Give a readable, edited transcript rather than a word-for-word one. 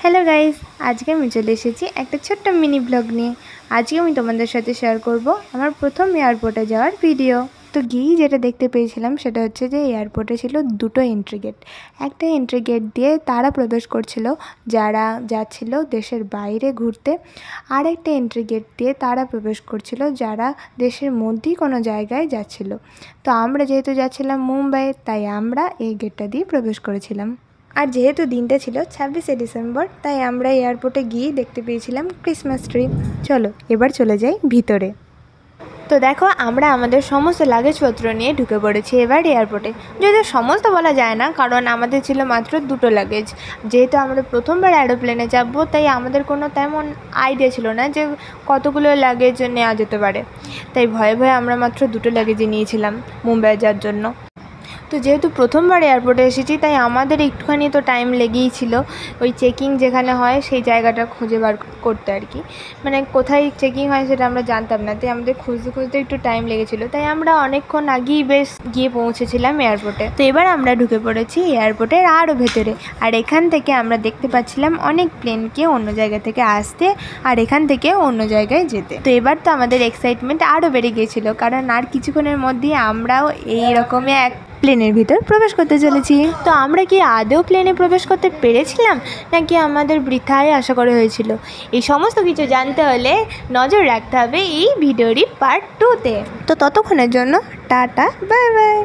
Hello guys, আজকে আমি চলে এসেছি একটা ছোট্ট মিনি ব্লগ নিয়ে। আজকে আমি তোমাদের সাথে শেয়ার করব আমার প্রথম এয়ারপোর্টে যাওয়ার ভিডিও। তো গিয়ে যেটা দেখতে পেয়েছিলাম সেটা হচ্ছে যে এয়ারপোর্টে ছিল দুটো এন্ট্রি গেট। একটা এন্ট্রি গেট দিয়ে তারা প্রবেশ করছিল যারা যাচ্ছিল দেশের বাইরে ঘুরতে, আর একটা এন্ট্রি গেট দিয়ে তারা প্রবেশ করছিল যারা দেশের মধ্যেই কোনো জায়গায় যাচ্ছিল। তো আমরা যেহেতু যাচ্ছিলাম মুম্বাই, তাই আমরা এই গেটটা দিয়ে প্রবেশ করেছিলাম। আর যেহেতু দিনটা ছিল 26শে ডিসেম্বর, তাই আমরা এয়ারপোর্টে গিয়ে দেখতে পেয়েছিলাম ক্রিসমাস ট্রি। চলো এবার চলে যাই ভিতরে। তো দেখো, আমরা আমাদের সমস্ত লাগেজপত্র নিয়ে ঢুকে পড়েছি এবার এয়ারপোর্টে। যদিও সমস্ত বলা যায় না, কারণ আমাদের ছিল মাত্র দুটো লাগেজ। যেহেতু আমরা প্রথমবার অ্যারোপ্লেনে যাবো, তাই আমাদের কোনো তেমন আইডিয়া ছিল না যে কতগুলো লাগেজ নেওয়া যেতে পারে। তাই ভয়ে ভয়ে আমরা মাত্র দুটো লাগেজই নিয়েছিলাম মুম্বাই যাওয়ার জন্য। তো যেহেতু প্রথমবার এয়ারপোর্টে এসেছি, তাই আমাদের একটুখানি তো টাইম লেগেই ছিল ওই চেকিং যেখানে হয় সেই জায়গাটা খুঁজে বার করতে আর কি। মানে কোথায় চেকিং হয় সেটা আমরা জানতাম না, তাই আমাদের খুঁজতে খুঁজতে একটু টাইম লেগেছিলো। তাই আমরা অনেকক্ষণ আগেই বেশ গিয়ে পৌঁছেছিলাম এয়ারপোর্টে। তো এবার আমরা ঢুকে পড়েছি এয়ারপোর্টের আরও ভেতরে। আর এখান থেকে আমরা দেখতে পাচ্ছিলাম অনেক প্লেনকে অন্য জায়গা থেকে আসতে আর এখান থেকে অন্য জায়গায় যেতে। তো এবার তো আমাদের এক্সাইটমেন্ট আরও বেড়ে গিয়েছিলো, কারণ আর কিছুক্ষণের মধ্যেই আমরাও এই রকমই এক প্লেনের ভিতর প্রবেশ করতে চলেছি। তো আমরা কি আদৌ প্লেনে প্রবেশ করতে পেরেছিলাম, নাকি আমাদের বৃথায় আশা করা হয়েছিল? এই সমস্ত কিছু জানতে হলে নজর রাখতে হবে এই ভিডিওরই পার্ট 2-তে। তো ততক্ষণের জন্য টাটা, বাই বাই।